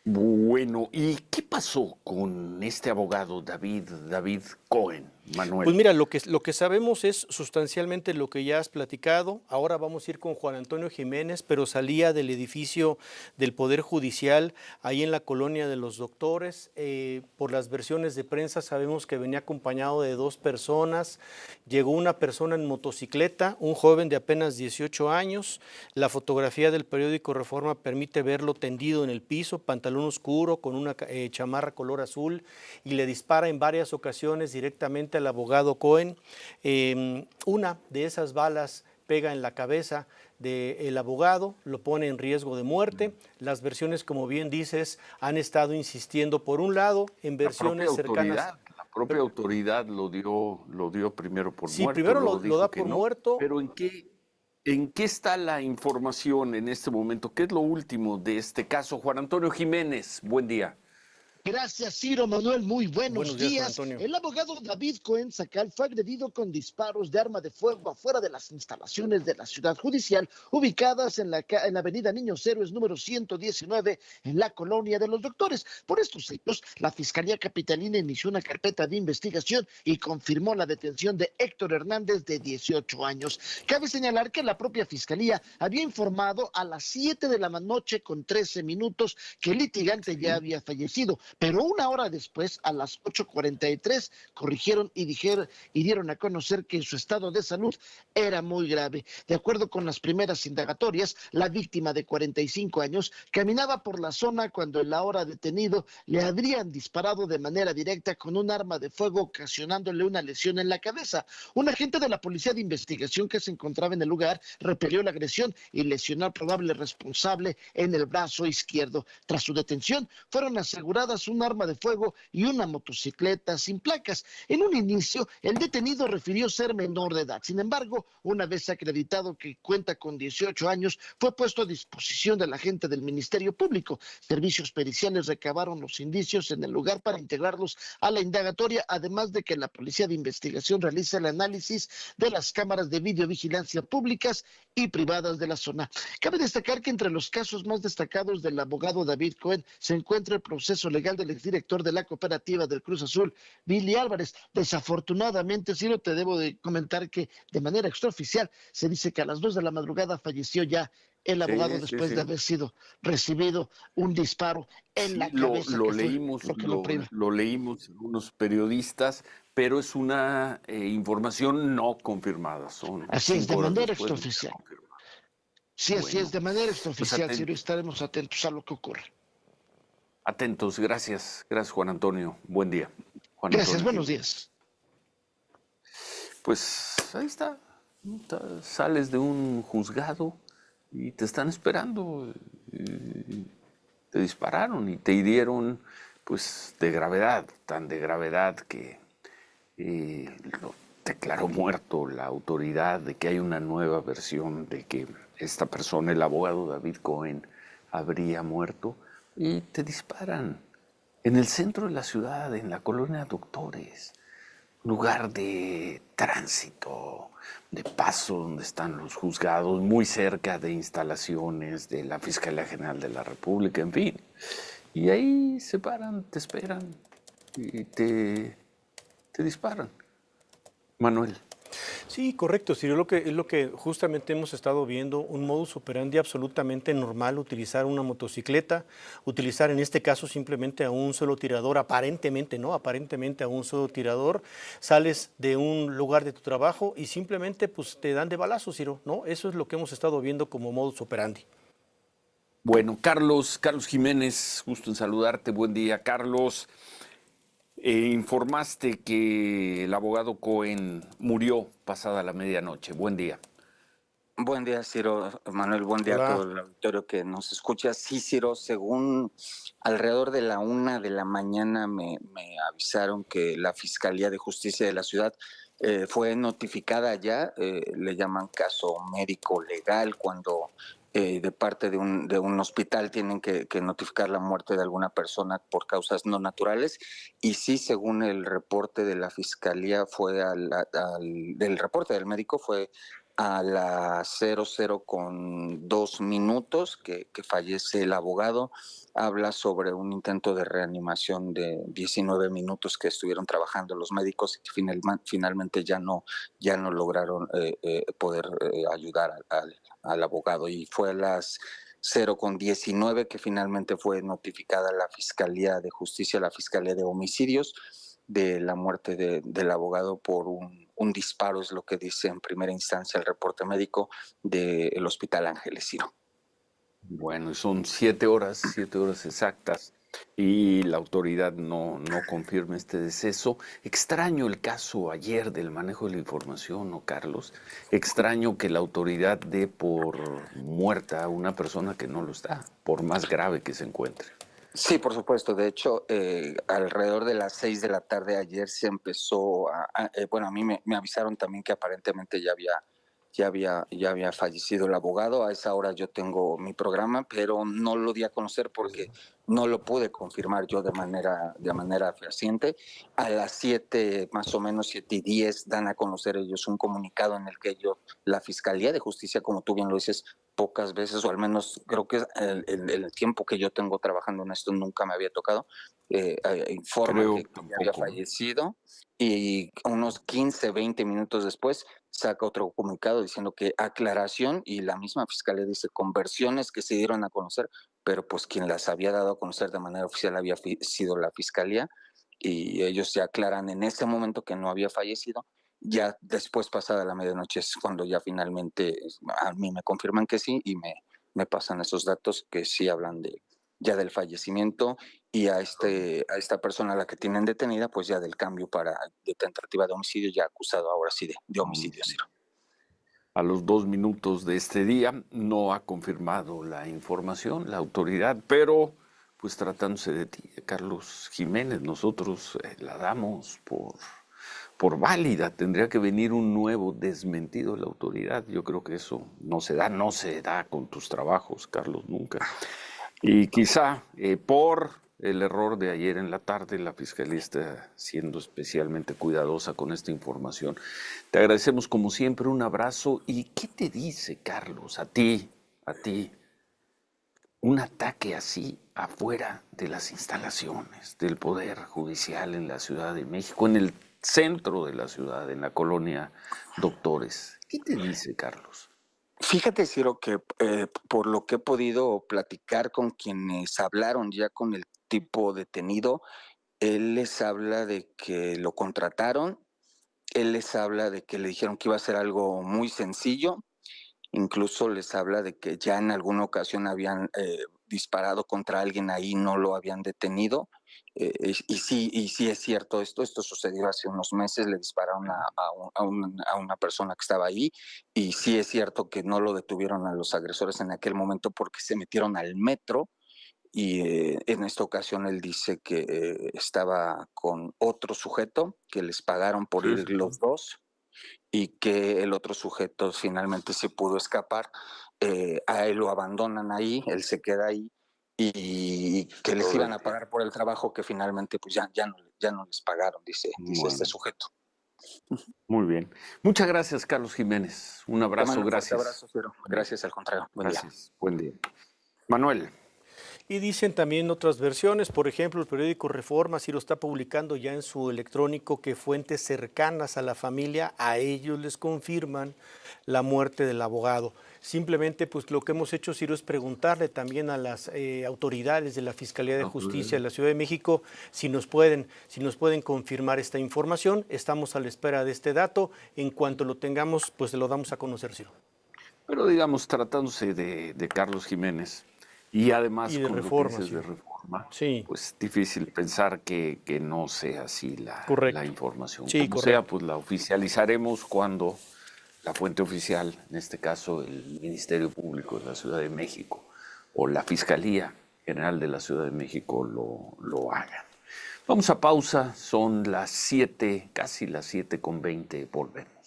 Bueno, ¿y qué pasó con este abogado David Cohen, Pues Manuel? mira, lo que sabemos es sustancialmente lo que ya has platicado. Ahora vamos a ir con Juan Antonio Jiménez, pero salía del edificio del Poder Judicial, ahí en la colonia de los Doctores. Por las versiones de prensa sabemos que venía acompañado de dos personas. Llegó una persona en motocicleta, un joven de apenas 18 años. La fotografía del periódico Reforma permite verlo tendido en el piso, pantalón oscuro con una chamarra color azul, y le dispara en varias ocasiones directamente al abogado Cohen. Una de esas balas pega en la cabeza del abogado, lo pone en riesgo de muerte. Las versiones, como bien dices, han estado insistiendo, por un lado, en versiones cercanas. La propia autoridad lo dio primero por Sí, muerto, primero luego lo dijo da que por no. muerto. Pero ¿en qué está la información en este momento? ¿Qué es lo último de este caso? Juan Antonio Jiménez, buen día. Gracias, Ciro Manuel. Muy buenos Buenos días, Juan días. Antonio. El abogado David Cohen Sacal fue agredido con disparos de arma de fuego afuera de las instalaciones de la ciudad judicial, ubicadas en la avenida Niños Héroes número 119, en la colonia de los Doctores. Por estos hechos, la Fiscalía Capitalina inició una carpeta de investigación y confirmó la detención de Héctor Hernández, de 18 años. Cabe señalar que la propia Fiscalía había informado a las 7 de la noche con 13 minutos que el litigante ya Sí. había fallecido, pero una hora después, a las 8:43, corrigieron y dieron a conocer que su estado de salud era muy grave. De acuerdo con las primeras indagatorias, la víctima, de 45 años, caminaba por la zona cuando en la hora detenido le habrían disparado de manera directa con un arma de fuego, ocasionándole una lesión en la cabeza. Un agente de la Policía de Investigación que se encontraba en el lugar repelió la agresión y lesionó al probable responsable en el brazo izquierdo. Tras su detención, fueron aseguradas un arma de fuego y una motocicleta sin placas. En un inicio, el detenido refirió ser menor de edad. Sin embargo, una vez acreditado que cuenta con 18 años, fue puesto a disposición del agente del Ministerio Público. Servicios periciales recabaron los indicios en el lugar para integrarlos a la indagatoria, además de que la Policía de Investigación realiza el análisis de las cámaras de videovigilancia públicas y privadas de la zona. Cabe destacar que entre los casos más destacados del abogado David Cohen se encuentra el proceso legal del exdirector de la cooperativa del Cruz Azul, Billy Álvarez. Desafortunadamente, sí, te debo de comentar que de manera extraoficial se dice que a las 2 de la madrugada falleció ya el abogado, Sí, sí, después de sí. haber sido recibido un disparo en Sí, la cabeza, lo que fue leímos, lo que lo priva. lo leímos algunos periodistas, pero es una información no confirmada. Son Así es, de 5 horas manera después de ser extraoficial. confirmada. Sí, así es, Bueno, de manera pues extraoficial, Ciro, estaremos atentos a lo que ocurra. atentos. Gracias. Gracias, Juan Antonio. Buen día. Juan Gracias, Antonio buenos Jiménez. días. Pues ahí está. Sales de un juzgado y te están esperando. Te dispararon y te hirieron, pues, de gravedad, tan de gravedad que lo declaró muerto la autoridad, de que hay una nueva versión de que esta persona, el abogado David Cohen, habría muerto, y te disparan en el centro de la ciudad, en la colonia Doctores, lugar de tránsito, de paso donde están los juzgados, muy cerca de instalaciones de la Fiscalía General de la República, en fin. Y ahí se paran, te esperan y te disparan. Manuel. Sí, correcto, Sirio, es lo que justamente hemos estado viendo, un modus operandi absolutamente normal: utilizar una motocicleta, utilizar en este caso simplemente a un solo tirador, aparentemente, ¿no? Aparentemente a un solo tirador. Sales de un lugar de tu trabajo y simplemente pues te dan de balazo, Ciro, ¿no? Eso es lo que hemos estado viendo como modus operandi. Bueno, Carlos Jiménez, gusto en saludarte. Buen día, Carlos. Informaste que el abogado Cohen murió pasada la medianoche. Buen día. Buen día, Ciro. Manuel, buen día a todo Hola. el auditorio que nos escucha. Sí, Ciro, según alrededor de la 1 de la mañana me avisaron que la Fiscalía de Justicia de la ciudad fue notificada ya. Le llaman caso médico legal cuando de parte de un hospital tienen que notificar la muerte de alguna persona por causas no naturales. Y sí, según el reporte de la Fiscalía, del reporte del médico, fue a las 00:02 que fallece el abogado. Habla sobre un intento de reanimación de 19 minutos que estuvieron trabajando los médicos y que finalmente ya no lograron poder ayudar al abogado. Y fue a las 0:19 que finalmente fue notificada la Fiscalía de Justicia, la Fiscalía de Homicidios, de la muerte del abogado por un disparo, es lo que dice en primera instancia el reporte médico del Hospital Ángeles Ciro. Bueno, son 7 horas exactas, y la autoridad no confirma este deceso. Extraño el caso ayer del manejo de la información, ¿no, Carlos? Extraño que la autoridad dé por muerta a una persona que no lo está, por más grave que se encuentre. Sí, por supuesto. De hecho, alrededor de las 6 de la tarde ayer se empezó bueno, a mí me avisaron también que aparentemente ya había fallecido el abogado. A esa hora yo tengo mi programa, pero no lo di a conocer porque no lo pude confirmar yo de manera fehaciente. A las 7, más o menos 7:10, dan a conocer ellos un comunicado en el que la Fiscalía de Justicia, como tú bien lo dices, pocas veces, o al menos creo que el tiempo que yo tengo trabajando en esto nunca me había tocado, informa Creo que que ya había tampoco. fallecido, y unos 15, 20 minutos después saca otro comunicado diciendo que aclaración, y la misma Fiscalía dice conversiones que se dieron a conocer, pero pues quien las había dado a conocer de manera oficial había sido la Fiscalía, y ellos ya aclaran en ese momento que no había fallecido. Ya después, pasada la medianoche, es cuando ya finalmente a mí me confirman que sí, y me pasan esos datos que sí hablan ya del fallecimiento, y a esta persona a la que tienen detenida, pues ya del cambio de tentativa de homicidio, ya acusado ahora sí de homicidio, Ciro. A los 2 minutos de este día no ha confirmado la información la autoridad, pero pues tratándose de ti, Carlos Jiménez, nosotros la damos por válida. Tendría que venir un nuevo desmentido de la autoridad. Yo creo que eso no se da con tus trabajos, Carlos, nunca. Y quizá por el error de ayer en la tarde, la Fiscalía está siendo especialmente cuidadosa con esta información. Te agradecemos como siempre, un abrazo. ¿Y qué te dice, Carlos, a ti, un ataque así afuera de las instalaciones del Poder Judicial en la Ciudad de México, en el centro de la ciudad, en la colonia Doctores? ¿Qué te dice, Carlos? Fíjate, Ciro, que por lo que he podido platicar con quienes hablaron ya con el tipo detenido, él les habla de que lo contrataron, él les habla de que le dijeron que iba a ser algo muy sencillo. Incluso les habla de que ya en alguna ocasión habían disparado contra alguien ahí, no lo habían detenido. Y sí es cierto esto sucedió hace unos meses, le dispararon a una persona que estaba ahí, y sí es cierto que no lo detuvieron a los agresores en aquel momento porque se metieron al metro, y en esta ocasión él dice que estaba con otro sujeto, que les pagaron por Sí, ir sí. los dos, y que el otro sujeto finalmente se pudo escapar. A él lo abandonan ahí, él se queda ahí, y que les iban a pagar por el trabajo que finalmente pues ya no les pagaron, dice este Bueno, sujeto. muy bien. Muchas gracias, Carlos Jiménez. Un Te abrazo, mando un fuerte gracias. abrazo, Ciro. Gracias, al contrario. Buen día. Gracias. Buen día. Manuel. Y dicen también otras versiones, por ejemplo, el periódico Reforma sí lo está publicando ya en su electrónico, que fuentes cercanas a la familia, a ellos les confirman la muerte del abogado. Simplemente, pues lo que hemos hecho, Ciro, es preguntarle también a las autoridades de la Fiscalía de Justicia de la Ciudad de México si nos pueden confirmar esta información. Estamos a la espera de este dato. En cuanto lo tengamos, pues lo damos a conocer, Ciro. Pero digamos, tratándose de Carlos Jiménez, y además Y de con lo que Reforma, dices de Ciro. Reforma, Sí, pues difícil pensar que no sea así la correcto. información. Sí, Como sea, correcto. pues la oficializaremos cuando la fuente oficial, en este caso el Ministerio Público de la Ciudad de México o la Fiscalía General de la Ciudad de México lo hagan. Vamos a pausa, son las 7, casi las 7:20, volvemos.